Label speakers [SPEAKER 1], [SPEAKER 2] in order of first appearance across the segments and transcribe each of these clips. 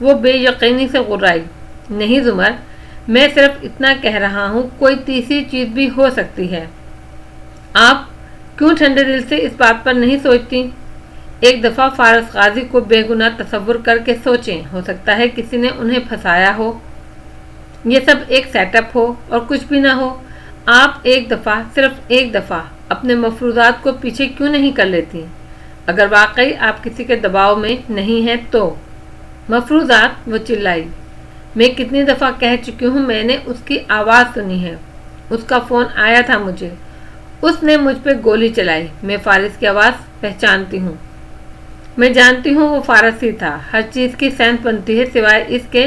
[SPEAKER 1] وہ بے یقینی سے غرائی۔ نہیں زمر، میں صرف اتنا کہہ رہا ہوں، کوئی تیسری چیز بھی ہو سکتی ہے۔ آپ کیوں ٹھنڈے دل سے اس بات پر نہیں سوچتی؟ ایک دفعہ فارس غازی کو بے گناہ تصور کر کے سوچیں، ہو سکتا ہے کسی نے انہیں پھنسایا ہو، یہ سب ایک سیٹ اپ ہو اور کچھ بھی نہ ہو۔ آپ ایک دفعہ، صرف ایک دفعہ اپنے مفروضات کو پیچھے کیوں نہیں کر لیتی؟ اگر واقعی آپ کسی کے دباؤ میں نہیں ہیں تو۔ مفروضات؟ وہ چلائی۔ میں کتنی دفعہ کہہ چکی ہوں، میں نے اس کی آواز سنی ہے، اس کا فون آیا تھا مجھے، اس نے مجھ پہ گولی چلائی، میں فارس کی آواز پہچانتی ہوں، میں جانتی ہوں وہ فارسی تھا۔ ہر چیز کی سینس بنتی ہے سوائے اس کے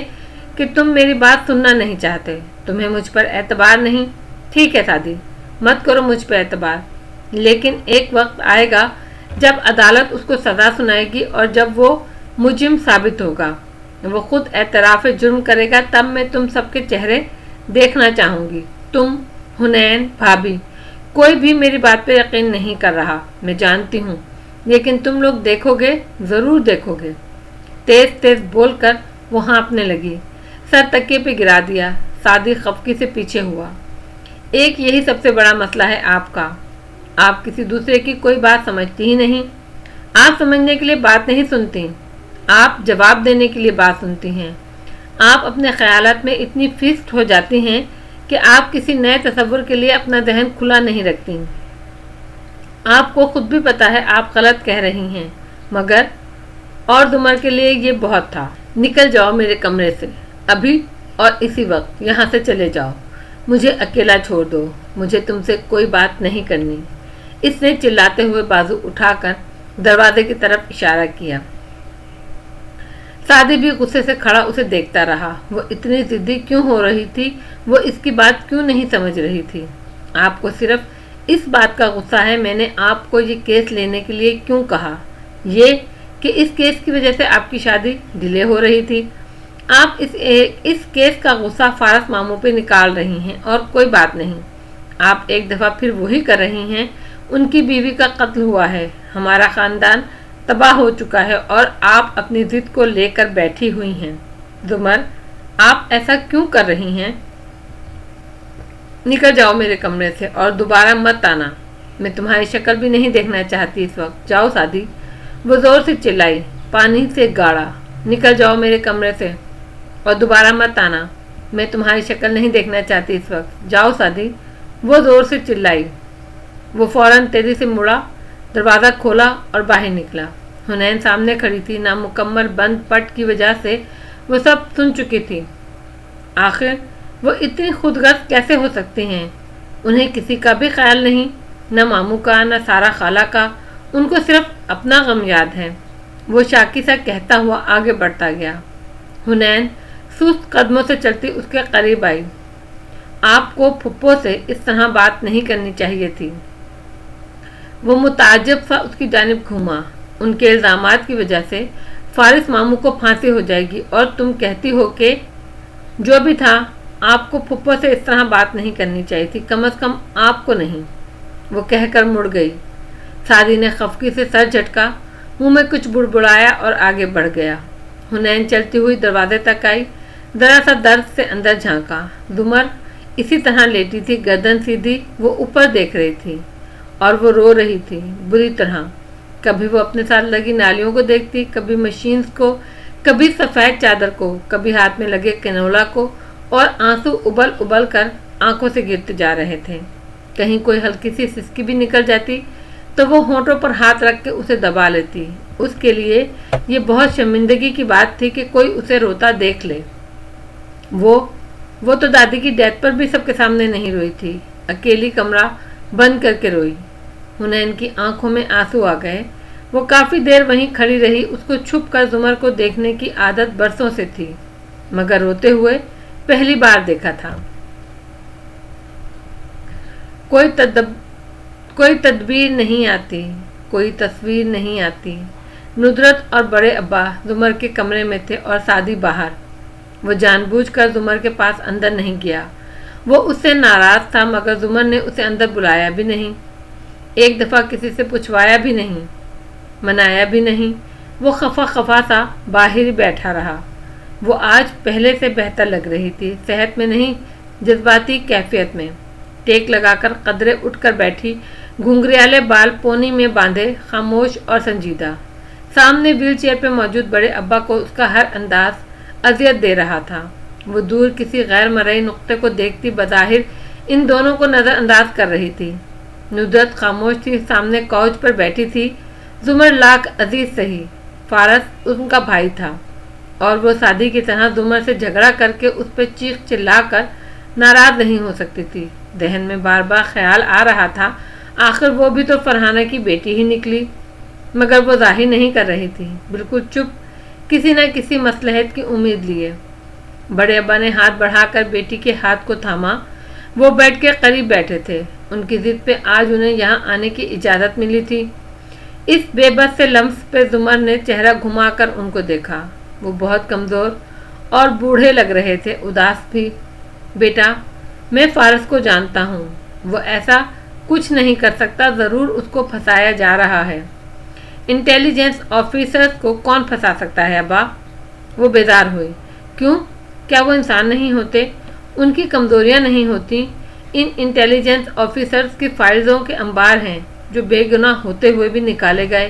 [SPEAKER 1] کہ تم میری بات سننا نہیں چاہتے۔ تمہیں مجھ پر اعتبار نہیں؟ ٹھیک ہے سعدی، مت کرو مجھ پہ اعتبار، لیکن ایک وقت آئے گا جب عدالت اس کو سزا سنائے گی اور جب وہ مجرم ثابت ہوگا، وہ خود اعتراف جرم کرے گا، تب میں تم سب کے چہرے دیکھنا چاہوں گی۔ تم، حنین، بھابھی، کوئی بھی میری بات پہ یقین نہیں کر رہا، میں جانتی ہوں، لیکن تم لوگ دیکھو گے، ضرور دیکھو گے۔ تیز تیز بول کر وہ ہانپنے لگی، سر تکیے پہ گرا دیا۔ سعدی خفگی سے پیچھے ہوا۔ ایک یہی سب سے بڑا مسئلہ ہے آپ کا، آپ کسی دوسرے کی کوئی بات سمجھتی ہی نہیں۔ آپ سمجھنے کے لیے بات نہیں سنتی، آپ جواب دینے کے لیے بات سنتی ہیں۔ آپ اپنے خیالات میں اتنی فکسڈ ہو جاتی ہیں کہ آپ کسی نئے تصور کے لیے اپنا ذہن کھلا نہیں رکھتی۔ آپ کو خود بھی پتا ہے آپ غلط کہہ رہی ہیں، مگر اور زمر کے لیے یہ بہت تھا۔ نکل جاؤ میرے کمرے سے، ابھی اور اسی وقت یہاں سے چلے جاؤ، مجھے اکیلا چھوڑ دو، مجھے تم سے کوئی بات نہیں کرنی۔ اس نے چلاتے ہوئے بازو اٹھا کر دروازے کی طرف اشارہ کیا۔ سعدی بھی غصے سے کھڑا اسے دیکھتا رہا۔ وہ اتنی ضدی کیوں ہو رہی تھی؟ وہ اس کی بات کیوں نہیں سمجھ رہی تھی؟ آپ کو صرف اس بات کا غصہ ہے میں نے آپ کو یہ کیس لینے کے لیے کیوں کہا، یہ کہ اس کیس کی وجہ سے آپ کی شادی ڈیلے ہو رہی تھی۔ آپ اس کیس کا غصہ فارس ماموں پہ نکال رہی ہیں اور کوئی بات نہیں۔ آپ ایک دفعہ پھر وہی کر رہی ہیں، ان کی بیوی کا قتل ہوا ہے، ہمارا خاندان تباہ ہو چکا ہے اور آپ اپنی ضد کو لے کر بیٹھی ہوئی ہیں۔ زمر، آپ ایسا کیوں کر رہی ہیں؟ نکل جاؤ میرے کمرے سے اور دوبارہ مت آنا، میں تمہاری شکل بھی نہیں دیکھنا چاہتی اس وقت۔ جاؤ سعدی، وہ زور سے چلائی، پانی سے گاڑا۔ نکل جاؤ میرے کمرے سے اور دوبارہ مت آنا، میں تمہاری شکل نہیں دیکھنا چاہتی اس وقت۔ جاؤ سعدی، وہ زور سے چلائی۔ وہ فوراً تیزی سے مڑا، دروازہ کھولا اور باہر نکلا۔ حنین سامنے کھڑی تھی، نامکمل بند پٹ کی وجہ سے وہ سب سن چکی تھی۔ آخر وہ اتنی خود غرض کیسے ہو سکتے ہیں؟ انہیں کسی کا بھی خیال نہیں، نہ ماموں کا، نہ سارا خالہ کا، ان کو صرف اپنا غم یاد ہے۔ وہ شاکی سا کہتا ہوا آگے بڑھتا گیا۔ حنین سست قدموں سے چلتی اس کے قریب آئی۔ آپ کو پھپھو سے اس طرح بات نہیں کرنی چاہیے تھی۔ وہ متعجب سا اس کی جانب گھوما۔ ان کے الزامات کی وجہ سے فارس ماموں کو پھانسی ہو جائے گی اور تم کہتی ہو کہ جو بھی تھا، آپ کو پھپھو سے اس طرح بات نہیں کرنی چاہیے تھی، کم از کم آپ کو نہیں، وہ کہہ کر مڑ گئی۔ سعدی نے خفگی سے سر جھٹکا، منہ میں کچھ بڑبڑایا اور آگے بڑھ گیا۔ حنین چلتی ہوئی دروازے تک آئی، ذرا سا درد سے اندر جھانکا۔ زمر اسی طرح لیٹی تھی، گردن سیدھی، وہ اوپر دیکھ رہی تھی اور وہ رو رہی تھی بری طرح۔ کبھی وہ اپنے ساتھ لگی نالیوں کو دیکھتی، کبھی مشینز کو، کبھی سفید چادر کو، کبھی ہاتھ میں لگے کنولا کو، اور آنسو ابل ابل کر آنکھوں سے گرتے جا رہے تھے۔ کہیں کوئی ہلکی سی سسکی بھی نکل جاتی تو وہ ہونٹوں پر ہاتھ رکھ کے اسے دبا لیتی۔ اس کے لیے یہ بہت شرمندگی کی بات تھی کہ کوئی اسے روتا دیکھ لے۔ وہ تو دادی کی ڈیتھ پر بھی سب کے سامنے نہیں روئی تھی، اکیلی کمرہ بند کر کے روئی۔ حنین کی آنکھوں میں آنسو آ گئے۔ وہ کافی دیر وہیں کھڑی رہی، اس کو چھپ کر زمر کو دیکھنے کی عادت برسوں سے تھی، مگر روتے ہوئے پہلی بار دیکھا تھا۔ کوئی تدبیر نہیں آتی، کوئی تصویر نہیں آتی۔ ندرت اور بڑے ابا زمر کے کمرے میں تھے اور سعدی باہر۔ وہ جان بوجھ کر زمر کے پاس اندر نہیں گیا۔ وہ اس سے ناراض تھا، مگر زمر نے اسے اندر بلایا بھی نہیں، ایک دفعہ کسی سے پوچھوایا بھی نہیں، منایا بھی نہیں۔ وہ خفا خفا سا باہر ہی بیٹھا رہا۔ وہ آج پہلے سے بہتر لگ رہی تھی، صحت میں نہیں جذباتی کیفیت میں۔ ٹیک لگا کر قدرے اٹھ کر بیٹھی، گھنگریالے بال پونی میں باندھے، خاموش اور سنجیدہ۔ سامنے ویل چیئر پہ موجود بڑے ابا کو اس کا ہر انداز اذیت دے رہا تھا۔ وہ دور کسی غیر مرئی نقطے کو دیکھتی بظاہر ان دونوں کو نظر انداز کر رہی تھی۔ ندرت خاموش تھی، سامنے کوچ پر بیٹھی تھی۔ زمر لاکھ عزیز سہی، فارس ان کا بھائی تھا اور وہ سادی کی طرح زمر سے جھگڑا کر کے اس پہ چیخ چلا کر ناراض نہیں ہو سکتی تھی۔ ذہن میں بار بار خیال آ رہا تھا، آخر وہ بھی تو فرحانہ کی بیٹی ہی نکلی، مگر وہ ظاہر نہیں کر رہی تھی، بالکل چپ، کسی نہ کسی مصلحت کی امید لیے۔ بڑے ابا نے ہاتھ بڑھا کر بیٹی کے ہاتھ کو تھاما۔ وہ بیٹھ کے قریب بیٹھے تھے، ان کی ضد پہ آج انہیں یہاں آنے کی اجازت ملی تھی۔ اس بے بس سے لمس پہ زمر نے چہرہ گھما کر ان کو دیکھا۔ وہ بہت کمزور اور بوڑھے لگ رہے تھے، اداس بھی۔ بیٹا، میں فارس کو جانتا ہوں، وہ ایسا کچھ نہیں کر سکتا، ضرور اس کو پھنسایا جا رہا ہے۔ انٹیلیجنس آفیسرز کو کون پھنسا سکتا ہے ابا؟ وہ بیزار ہوئی۔ کیوں؟ کیا وہ انسان نہیں ہوتے؟ ان کی کمزوریاں نہیں ہوتی؟ ان انٹیلیجنس آفیسرز کی فائلزوں کے انبار ہیں جو بے گناہ ہوتے ہوئے بھی نکالے گئے،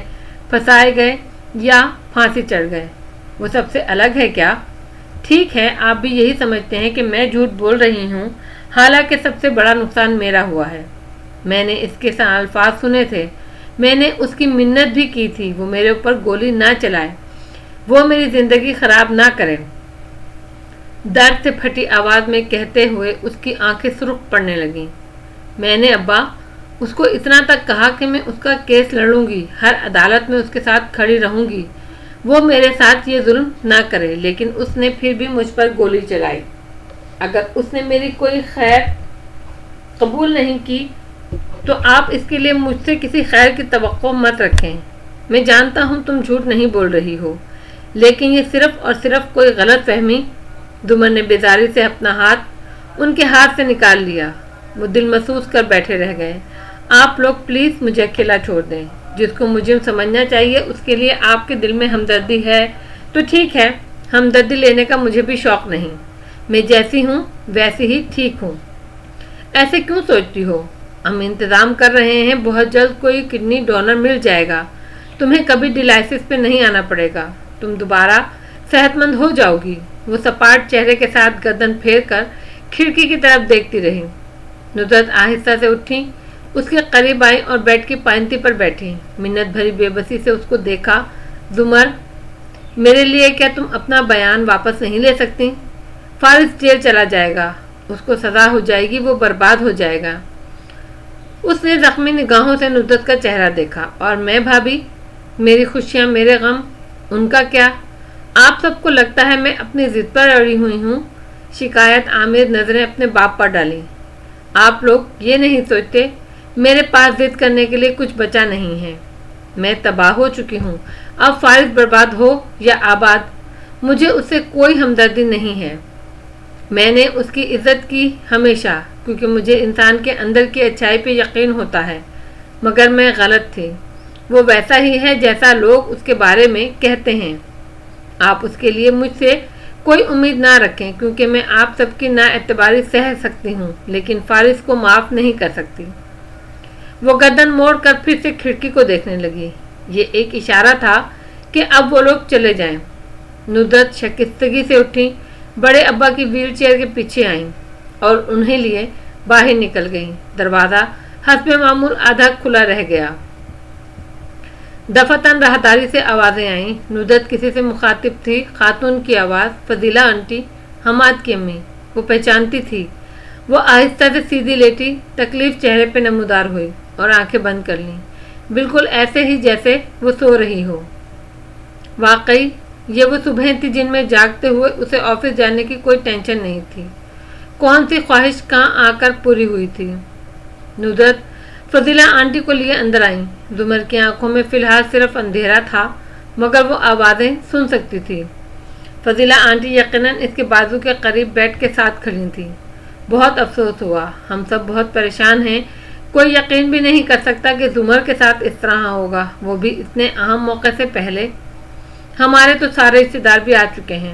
[SPEAKER 1] پھنسائے گئے یا پھانسی چڑھ گئے۔ وہ سب سے الگ ہے کیا؟ ٹھیک ہے، آپ بھی یہی سمجھتے ہیں کہ میں جھوٹ بول رہی ہوں، حالانکہ سب سے بڑا نقصان میرا ہوا ہے۔ میں نے اس کے الفاظ سنے تھے، میں نے اس کی منت بھی کی تھی وہ میرے اوپر گولی نہ چلائے، وہ میری زندگی خراب نہ کرے۔ درد سے پھٹی آواز میں کہتے ہوئے اس کی آنکھیں سرخ پڑنے لگیں۔ میں نے ابا اس کو اتنا تک کہا کہ میں اس کا کیس لڑوں گی، ہر عدالت میں اس کے ساتھ کھڑی رہوں گی، وہ میرے ساتھ یہ ظلم نہ کرے، لیکن اس نے پھر بھی مجھ پر گولی چلائی۔ اگر اس نے میری کوئی خیر قبول نہیں کی تو آپ اس کے لیے مجھ سے کسی خیر کی توقع مت رکھیں۔ میں جانتا ہوں تم جھوٹ نہیں بول رہی ہو، لیکن یہ صرف اور صرف کوئی غلط فہمی۔ زمر نے بیزاری سے اپنا ہاتھ ان کے ہاتھ سے نکال لیا۔ وہ دل محسوس کر بیٹھے رہ گئے۔ آپ لوگ پلیز مجھے اکیلا چھوڑ دیں، جس کو مجھے سمجھنا چاہیے اس کے لیے آپ کے دل میں ہمدردی ہے تو ٹھیک ہے، ہمدردی لینے کا مجھے بھی شوق نہیں، میں جیسی ہوں ویسی ہی ٹھیک ہوں۔ ایسے کیوں سوچتی ہو؟ ہم انتظام کر رہے ہیں، بہت جلد کوئی کڈنی ڈونر مل جائے گا، تمہیں کبھی ڈیلائسس پہ نہیں آنا پڑے گا، تم دوبارہ صحت مند ہو جاؤ گی۔ وہ سپاٹ چہرے کے ساتھ گردن پھیر کر کھڑکی کی طرف دیکھتی رہی۔ ندرت آہستہ سے اٹھی، اس کے قریب آئی اور بیڈ کی پائنتی پر بیٹھی، منت بھری بے بسی سے اس کو دیکھا۔ زمر، میرے لیے کیا تم اپنا بیان واپس نہیں لے سکتی؟ فارس جیل چلا جائے گا، اس کو سزا ہو جائے گی، وہ برباد ہو جائے گا۔ اس نے زخمی نگاہوں سے ندرت کا چہرہ دیکھا۔ اور میں بھابھی، میری خوشیاں میرے غم، ان کا کیا؟ آپ سب کو لگتا ہے میں اپنی ضد پر اڑی ہوئی ہوں؟ شکایت آمیز نظریں اپنے باپ پر ڈالیں۔ آپ لوگ یہ نہیں سوچتے میرے پاس ضد کرنے کے لیے کچھ بچا نہیں ہے، میں تباہ ہو چکی ہوں، اب فارس برباد ہو یا آباد مجھے اس سے کوئی ہمدردی نہیں ہے۔ میں نے اس کی عزت کی ہمیشہ، کیونکہ مجھے انسان کے اندر کی اچھائی پہ یقین ہوتا ہے، مگر میں غلط تھی، وہ ویسا ہی ہے جیسا لوگ اس کے بارے میں کہتے ہیں۔ آپ اس کے لیے مجھ سے کوئی امید نہ رکھیں، کیونکہ میں آپ سب کی نااعتباری سہ سکتی ہوں، لیکن فارس کو معاف نہیں کر سکتی۔ وہ گردن موڑ کر پھر سے کھڑکی کو دیکھنے لگی۔ یہ ایک اشارہ تھا کہ اب وہ لوگ چلے جائیں۔ ندرت شکستگی سے اٹھی، بڑے ابا کی ویل چیئر کے پیچھے آئیں اور انہیں لیے باہر نکل گئیں۔ دروازہ حسب معمول آدھا کھلا رہ گیا۔ دفعتاً راہداری سے آوازیں آئیں۔ ندرت کسی سے مخاطب تھی، خاتون کی آواز، فضیلہ آنٹی، حماد کی امی۔ وہ پہچانتی تھی۔ وہ آہستہ سے سیدھی لیٹی، تکلیف چہرے پہ نمودار ہوئی اور آنکھیں بند کر لیں، بالکل ایسے ہی جیسے وہ سو رہی ہو۔ واقعی یہ وہ صبح تھی جن میں جاگتے ہوئے اسے آفس جانے کی کوئی ٹینشن نہیں تھی۔ کون سی خواہش کہاں آ کر پوری ہوئی تھی؟ ندرت فضیلہ آنٹی کو لیے اندر آئیں۔ زمر کی آنکھوں میں فی الحال صرف اندھیرا تھا، مگر وہ آوازیں سن سکتی تھی۔ فضیلہ آنٹی یقیناً اس کے بازو کے قریب بیڈ کے ساتھ کھڑی تھی۔ بہت افسوس ہوا، ہم سب بہت پریشان ہیں، کوئی یقین بھی نہیں کر سکتا کہ زمر کے ساتھ اس طرح ہوگا، وہ بھی اتنے اہم موقع سے پہلے۔ ہمارے تو سارے رشتے دار بھی آ چکے ہیں۔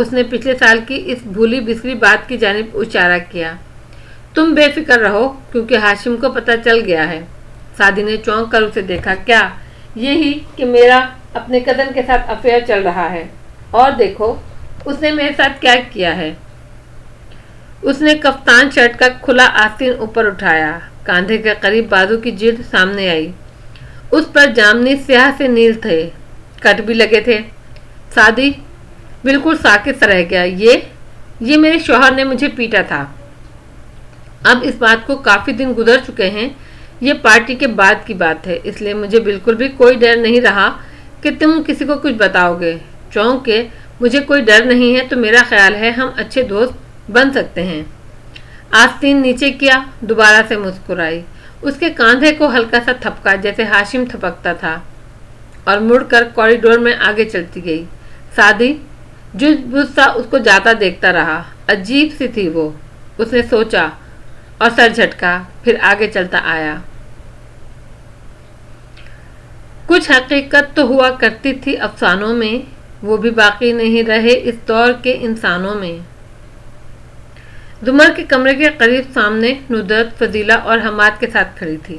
[SPEAKER 1] اس نے پچھلے سال کی اس بھولی بسری بات کی جانب اشارہ کیا۔ تم بے فکر رہو کیونکہ ہاشم کو پتہ چل گیا ہے۔ سعدی نے چونک کر اسے دیکھا۔ کیا؟ یہی کہ میرا اپنے کزن کے ساتھ افیئر چل رہا ہے، اور دیکھو اس نے میرے ساتھ کیا کیا ہے۔ اس نے کفتان شرٹ کا کھلا آستین اوپر اٹھایا، کاندھے کے قریب بازو کی جلد سامنے آئی، اس پر جامنی سیاہ سے نیل تھے، کٹ بھی لگے تھے۔ سعدی بالکل ساکت سا رہ گیا۔ یہ میرے شوہر نے مجھے پیٹا تھا۔ اب اس بات کو کافی دن گزر چکے ہیں، یہ پارٹی کے بعد کی بات ہے، اس لیے مجھے بالکل بھی کوئی ڈر نہیں رہا کہ تم کسی کو کچھ بتاؤ گے۔ چونکہ مجھے کوئی ڈر نہیں ہے تو میرا خیال ہے ہم اچھے دوست بن سکتے ہیں۔ آستین نیچے کیا، دوبارہ سے مسکرائی، اس کے کاندھے کو ہلکا سا تھپکا جیسے ہاشم تھپکتا تھا، اور مڑ کر کوریڈور میں آگے چلتی گئی۔ سعدی جز بز سا اس کو جاتا دیکھتا رہا، عجیب سی تھی وہ، اس نے سوچا اور سر جھٹکا، پھر آگے چلتا آیا۔ کچھ حقیقت تو ہوا کرتی تھی افسانوں میں، وہ بھی باقی نہیں رہے اس دور کے انسانوں میں۔ زمر کے کمرے کے قریب سامنے ندرت، فضیلہ اور حماد کے ساتھ کھڑی تھی۔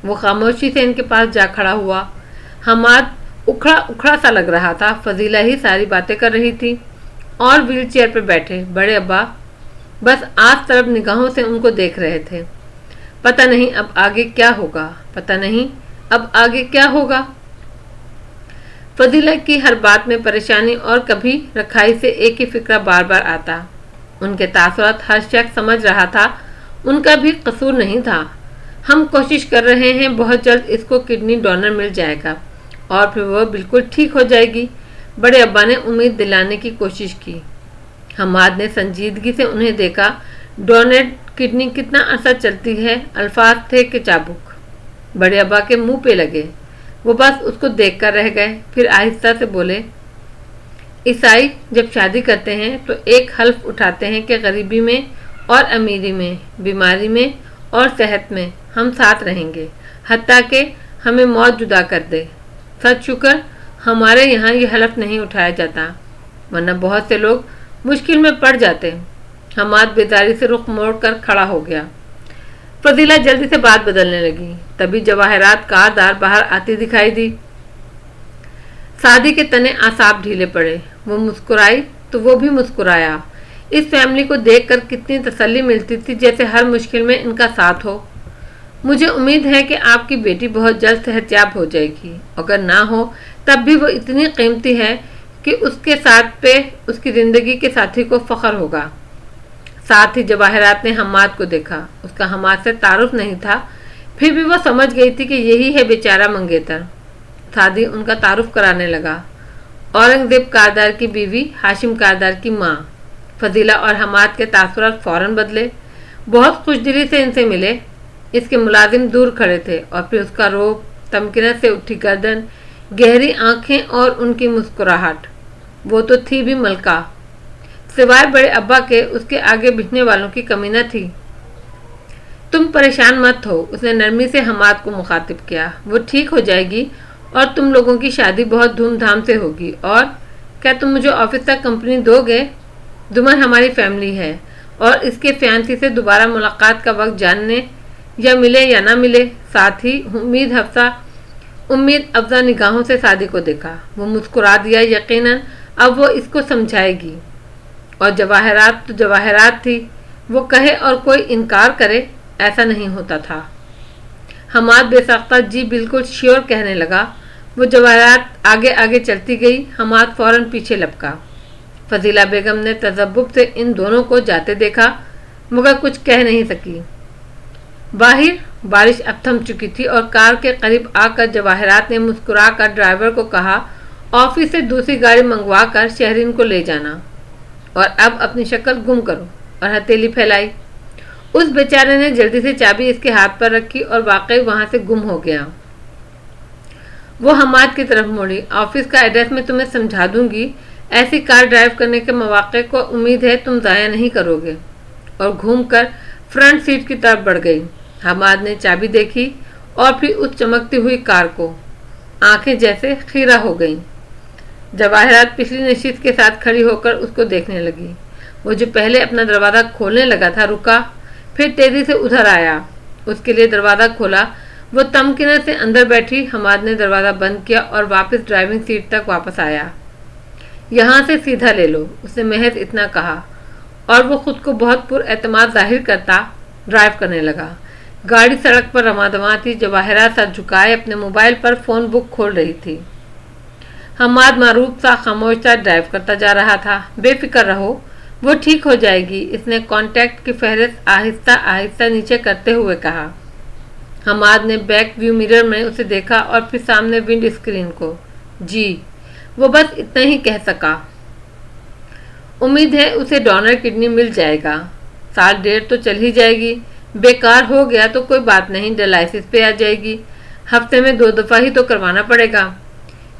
[SPEAKER 1] وہ خاموشی سے ان کے پاس جا کھڑا ہوا۔ حماد اکھڑا سا لگ رہا تھا، فضیلہ ہی ساری باتیں کر رہی تھی، اور ویل چیئر پہ بیٹھے بڑے ابا بس آس طرف نگاہوں سے ان کو دیکھ رہے تھے۔ پتہ نہیں اب آگے کیا ہوگا، پتہ نہیں اب آگے کیا ہوگا۔ فضیلہ کی ہر بات میں پریشانی اور کبھی رکھائی سے ایک ہی فکرہ بار بار آتا۔ ان کے تاثرات ہر شخص سمجھ رہا تھا، ان کا بھی قصور نہیں تھا۔ ہم کوشش کر رہے ہیں، بہت جلد اس کو کڈنی ڈونر مل جائے گا اور پھر وہ بالکل ٹھیک ہو جائے گی۔ بڑے ابا نے امید دلانے کی کوشش کی۔ حماد نے سنجیدگی سے انہیں دیکھا۔ ڈونیٹ کڈنی کتنا عرصہ چلتی ہے؟ الفاظ تھے کہ چابک بڑے ابا کے منہ پہ لگے۔ وہ بس اس کو دیکھ کر رہ گئے، پھر آہستہ سے بولے، عیسائی جب شادی کرتے ہیں تو ایک حلف اٹھاتے ہیں کہ غریبی میں اور امیری میں، بیماری میں اور صحت میں ہم ساتھ رہیں گے، حتیٰ کہ ہمیں موت جدا کر دے۔ سچ شکر ہمارے یہاں یہ حلف نہیں اٹھایا جاتا، ورنہ بہت سے لوگ مشکل میں پڑ جاتے۔ حماد بیداری سے رخ موڑ کر کھڑا ہو گیا۔ فضیلہ جلدی سے بات بدلنے لگی۔ تبھی جواہرات کاردار باہر آتی دکھائی دی۔ سعدی کے تنے اعصاب ڈھیلے پڑے۔ وہ مسکرائی تو وہ بھی مسکرایا۔ اس فیملی کو دیکھ کر کتنی تسلی ملتی تھی، جیسے ہر مشکل میں ان کا ساتھ ہو۔ مجھے امید ہے کہ آپ کی بیٹی بہت جلد صحت یاب ہو جائے گی، اگر نہ ہو تب بھی وہ اتنی قیمتی ہے کہ اس کے ساتھ پہ اس کی زندگی کے ساتھی کو فخر ہوگا۔ ساتھ ہی جواہرات نے حماد کو دیکھا۔ اس کا حماد سے تعارف نہیں تھا، پھر بھی وہ سمجھ گئی تھی کہ یہی ہے بیچارہ منگیتر۔ سعدی ان کا تعارف کرانے لگا۔ اورنگزیب کاردار کی بیوی، ہاشم کاردار کی ماں۔ فضیلہ اور حماد کے تاثرات فوراً بدلے۔ بہت خوش دلی سے ان سے ملے۔ اس کے ملازم دور کھڑے تھے، اور پھر اس کا روب، تمکنت سے اٹھی گردن، گہری آنکھیں اور ان کی مسکراہٹ۔ وہ تو تھی بھی ملکہ، سوائے بڑے ابا کے اس کے آگے بٹھنے والوں کی کمی نہ تھی۔ تم پریشان مت ہو، اس نے نرمی سے حماد کو مخاطب کیا، وہ ٹھیک ہو جائے گی اور تم لوگوں کی شادی بہت دھوم دھام سے ہوگی۔ اور کیا تم مجھے آفس تک کمپنی دو گے؟ دمر ہماری فیملی ہے، اور اس کے فیانسی سے دوبارہ ملاقات کا وقت جاننے یا ملے یا نہ ملے۔ ساتھ ہی امید افزا نگاہوں سے سعدی کو دیکھا۔ وہ مسکرا دیا۔ یقیناً اب وہ اس کو سمجھائے گی۔ اور جواہرات تو جواہرات تھی، وہ کہے اور کوئی انکار کرے، ایسا نہیں ہوتا تھا۔ حماد بے ساختہ جی بالکل شیور کہنے لگا۔ وہ جواہرات آگے آگے چلتی گئی، حماد فوراً پیچھے لپکا۔ فضیلہ بیگم نے تذبذب سے ان دونوں کو جاتے دیکھا، مگر کچھ کہہ نہیں سکی۔ باہر بارش اب تھم چکی تھی، اور کار کے قریب آ کر جواہرات نے مسکرا کر ڈرائیور کو کہا، آفس سے دوسری گاڑی منگوا کر شہرین کو لے جانا، اور اب اپنی شکل گم کرو، اور ہتھیلی پھیلائی۔ اس بیچارے نے جلدی سے چابی اس کے ہاتھ پر رکھی اور واقعی وہاں سے گم ہو گیا۔ وہ حماد کی طرف موڑی۔ آفس کا ایڈریس میں تمہیں سمجھا دوں گی، ایسی کار ڈرائیو کرنے کے مواقع کو امید ہے تم ضائع نہیں کرو گے، اور گھوم کر فرنٹ سیٹ کی طرف بڑھ گئی۔ حماد نے چابی دیکھی اور پھر اس چمکتی ہوئی کار کو، آنکھیں جیسے خیرہ ہو گئیں۔ جواہرات پچھلی نشست کے ساتھ کھڑی ہو کر اس کو دیکھنے لگی۔ وہ جو پہلے اپنا دروازہ کھولنے لگا تھا رکا، پھر تیزی سے ادھر آیا، اس کے لیے دروازہ کھولا۔ وہ تمکنہ سے اندر بیٹھی۔ حماد نے دروازہ بند کیا اور واپس ڈرائیونگ سیٹ تک واپس آیا۔ یہاں سے سیدھا لے لو، اس نے محض اتنا کہا، اور وہ خود کو بہت پر اعتماد ظاہر کرتا ڈرائیو کرنے لگا۔ گاڑی سڑک پر رواں دواں تھی۔ جواہرات سر جھکائے اپنے موبائل پر فون بک کھول رہی تھی۔ حماد معروف سا خاموش سا ڈرائیو کرتا جا رہا تھا۔ بے فکر رہو، وہ ٹھیک ہو جائے گی، اس نے کانٹیکٹ کی فہرست آہستہ آہستہ نیچے کرتے ہوئے کہا۔ حماد نے بیک ویو میرر میں اسے دیکھا اور پھر سامنے ونڈ اسکرین کو۔ جی، وہ بس اتنا ہی کہہ سکا۔ امید ہے اسے ڈونر کڈنی مل جائے گا، 1.5 تو چل ہی جائے گی، بیکار ہو گیا تو کوئی بات نہیں، ڈائلائسس پہ آ جائے گی، ہفتے میں 2 دفعہ ہی تو کروانا پڑے گا۔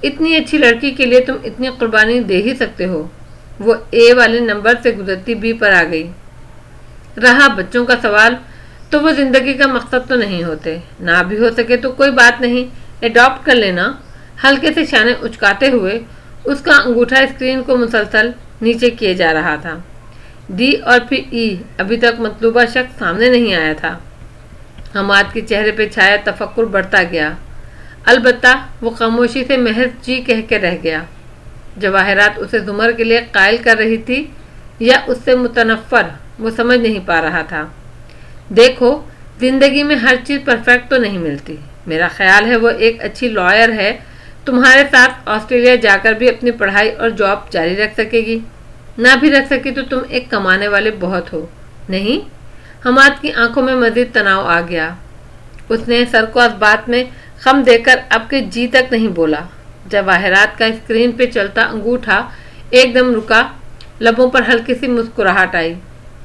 [SPEAKER 1] اتنی اچھی لڑکی کے لیے تم اتنی قربانی دے ہی سکتے ہو۔ وہ اے والے نمبر سے گزرتی بی پر آ گئی۔ رہا بچوں کا سوال، تو وہ زندگی کا مقصد تو نہیں ہوتے، نہ بھی ہو سکے تو کوئی بات نہیں، ایڈاپٹ کر لینا۔ ہلکے سے شانے اچکاتے ہوئے اس کا انگوٹھا اسکرین کو مسلسل نیچے کیے جا رہا تھا۔ ڈی اور پھر ای، ابھی تک مطلوبہ شخص سامنے نہیں آیا تھا۔ حماد کے چہرے پہ چھایا تفکر بڑھتا گیا، البتہ وہ خاموشی سے محض جی کہہ کے رہ گیا۔ جواہرات اسے زمر کے لیے قائل کر رہی تھی یا اس سے متنفر، وہ سمجھ نہیں پا رہا تھا۔ دیکھو، زندگی میں ہر چیز پرفیکٹ تو نہیں ملتی، میرا خیال ہے وہ ایک اچھی لائر ہے، تمہارے ساتھ آسٹریلیا جا کر بھی اپنی پڑھائی اور جاب جاری رکھ سکے گی، نہ بھی رکھ سکی تو تم ایک کمانے والے بہت ہو، نہیں؟ حماد کی آنکھوں میں مزید تناؤ آ گیا۔ اس نے سر کو اس بات میں خم دے کر اب کے جی تک نہیں بولا۔ جواہرات کا اسکرین پہ چلتا انگوٹھا ایک دم رکا، لبوں پر ہلکی سی مسکراہٹ آئی۔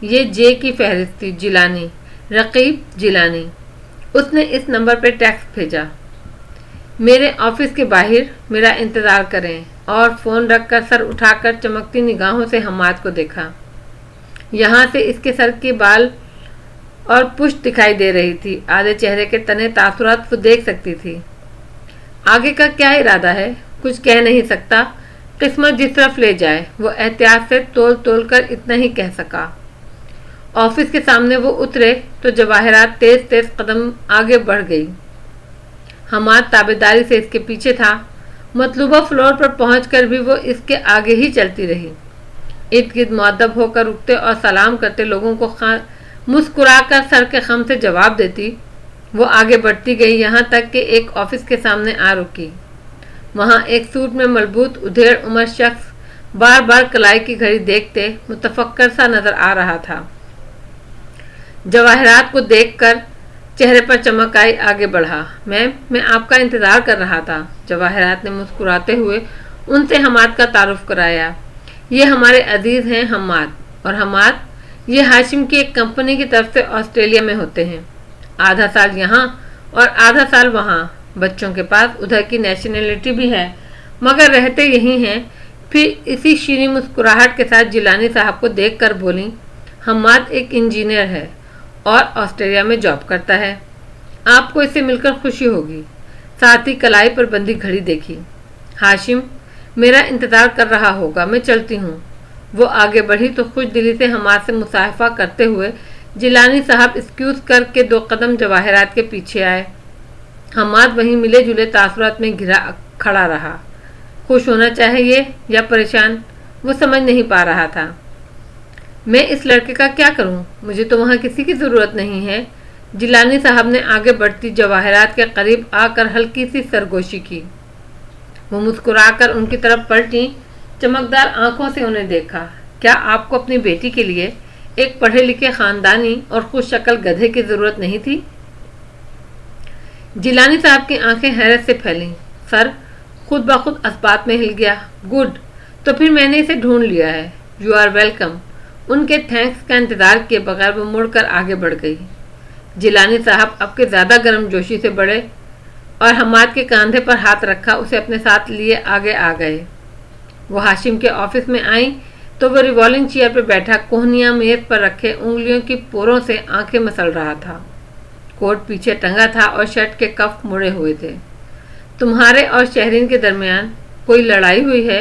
[SPEAKER 1] یہ جے کی فہرست تھی، جیلانی، رقیب جیلانی۔ اس نے اس نمبر پہ ٹیکسٹ بھیجا، میرے آفس کے باہر میرا انتظار کریں، اور فون رکھ کر سر اٹھا کر چمکتی نگاہوں سے حماد کو دیکھا۔ یہاں سے اس کے سر کے بال اور پشت دکھائی دے رہی تھی، آدھے چہرے کے تنے تاثرات وہ دیکھ سکتی تھی۔ آگے کا کیا ارادہ ہے؟ کچھ کہہ نہیں سکتا، قسمت جس طرف لے جائے، وہ احتیاط سے تول تول کر اتنا ہی کہہ سکا۔ آفس کے سامنے وہ اترے تو جواہرات تیز تیز قدم آگے بڑھ گئی۔ حماد تابعداری سے اس کے پیچھے تھا۔ مطلوبہ فلور پر پہنچ کر بھی وہ اس کے آگے ہی چلتی رہی۔ ارد گرد مؤدب ہو کر رکتے اور سلام کرتے لوگوں کو مسکرا کر سر کے خم سے جواب دیتی۔ وہ آگے بڑھتی گئی، یہاں تک کہ ایک آفس کے سامنے آ رکی۔ وہاں ایک سوٹ میں ملبوس ادھیڑ عمر شخص بار بار کلائی کی گھڑی دیکھتے متفکر سا نظر آ رہا تھا۔ جواہرات کو دیکھ کر چہرے پر چمک آئی، آگے بڑھا۔ میم، میں آپ کا انتظار کر رہا تھا۔ جواہرات نے مسکراتے ہوئے ان سے حماد کا تعارف کرایا۔ یہ ہمارے عزیز ہیں حماد، اور حماد یہ ہاشم کی ایک کمپنی کی طرف سے آسٹریلیا میں ہوتے ہیں، آدھا سال یہاں اور آدھا سال وہاں، بچوں کے پاس ادھر کی نیشنلٹی بھی ہے مگر رہتے یہی ہیں۔ پھر اسی شیریں مسکراہٹ کے ساتھ جیلانی صاحب کو دیکھ کر بولیں، حماد ایک انجینئر ہے اور آسٹریلیا میں جاب کرتا ہے، آپ کو اس سے مل کر خوشی ہوگی۔ ساتھ ہی کلائی پر بندھی گھڑی دیکھی۔ ہاشم میرا انتظار کر رہا ہوگا، میں چلتی ہوں۔ وہ آگے بڑھی تو خوش دلی سے حماد سے مصافحہ کرتے ہوئے جیلانی صاحب ایکسکیوز کر کے 2 قدم جواہرات کے پیچھے آئے۔ حماد وہیں ملے جلے تاثرات میں گھرا کھڑا رہا۔ خوش ہونا چاہیے یا پریشان، وہ سمجھ نہیں پا رہا تھا۔ میں اس لڑکے کا کیا کروں؟ مجھے تو وہاں کسی کی ضرورت نہیں ہے۔ جیلانی صاحب نے آگے بڑھتی جواہرات کے قریب آ کر ہلکی سی سرگوشی کی۔ وہ مسکرا کر ان کی طرف پلٹیں، چمکدار آنکھوں سے انہیں دیکھا۔ کیا آپ کو اپنی بیٹی کے لیے ایک پڑھے لکھے خاندانی اور خوش شکل گدھے کی ضرورت نہیں تھی؟ جیلانی صاحب کی آنکھیں حیرت سے پھیلیں، سر خود بخود اسبات میں ہل گیا۔ گڈ، تو پھر میں نے اسے ڈھونڈ لیا ہے۔ You are welcome. ان کے تھینکس کا انتظار کیے بغیر وہ مڑ کر آگے بڑھ گئی۔ جیلانی صاحب اب کے زیادہ گرم جوشی سے بڑھے اور حماد کے کاندھے پر ہاتھ رکھا اسے اپنے ساتھ لیے آگے آ گئے۔ وہ ہاشم کے آفس میں آئیں تو وہ ریوالونگ چیئر پہ بیٹھا کوہنیاں میز پر رکھے انگلیوں کی پوروں سے آنکھیں مسل رہا تھا۔ کوٹ پیچھے ٹنگا تھا اور شرٹ کے کف مڑے ہوئے تھے۔ تمہارے اور شہرین کے درمیان کوئی لڑائی ہوئی ہے؟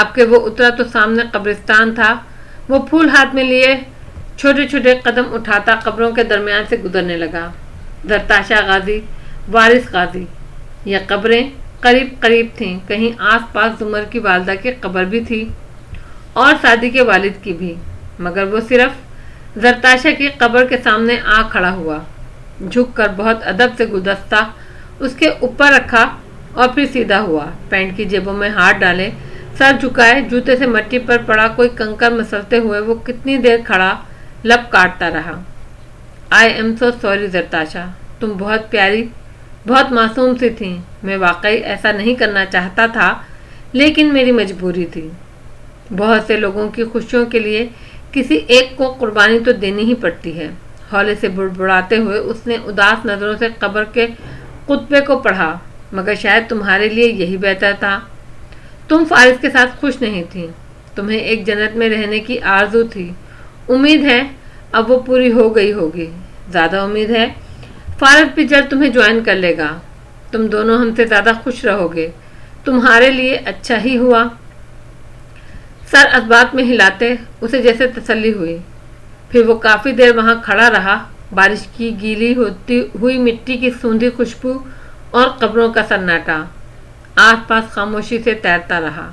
[SPEAKER 1] اب کہ وہ اترا تو سامنے قبرستان تھا۔ وہ پھول ہاتھ میں لیے چھوٹے چھوٹے قدم اٹھاتا قبروں کے درمیان سے گزرنے لگا۔ زرتاشا غازی، وارث غازی، یہ قبریں قریب قریب تھیں۔ کہیں آس پاس زمر کی والدہ کی قبر بھی تھی اور سعدی کے والد کی بھی، مگر وہ صرف زرتاشا کی قبر کے سامنے آ کھڑا ہوا، جھک کر بہت ادب سے گلدستہ اس کے اوپر رکھا اور پھر سیدھا ہوا، پینٹ کی جیبوں میں ہاتھ ڈالے، سر جھکائے، جوتے سے مٹی پر پڑا کوئی کنکر مسلتے ہوئے وہ کتنی دیر کھڑا لب کاٹتا رہا۔ آئی ایم سو سوری زرتاشا، تم بہت پیاری، بہت معصوم سی تھیں۔ میں واقعی ایسا نہیں کرنا چاہتا تھا، لیکن میری مجبوری تھی۔ بہت سے لوگوں کی خوشیوں کے لیے کسی ایک کو قربانی تو دینی ہی پڑتی ہے۔ ہولے سے بڑبڑاتے ہوئے اس نے اداس نظروں سے قبر کے خطبے کو پڑھا، مگر شاید تمہارے لیے یہی بہتر تھا۔ تم فارس کے ساتھ خوش نہیں تھی، تمہیں ایک جنت میں رہنے کی آرزو تھی۔ امید ہے اب وہ پوری ہو گئی ہوگی۔ زیادہ امید ہے فارس بھی جلد تمہیں جوائن کر لے گا۔ تم دونوں ہم سے زیادہ خوش رہو گے، تمہارے لیے اچھا ہی ہوا۔ سر اسبات میں ہلاتے اسے جیسے تسلی ہوئی۔ پھر وہ کافی دیر وہاں کھڑا رہا، بارش کی گیلی ہوتی ہوئی مٹی کی سوندھی خوشبو اور قبروں کا سناٹا آس پاس خاموشی سے تیرتا رہا۔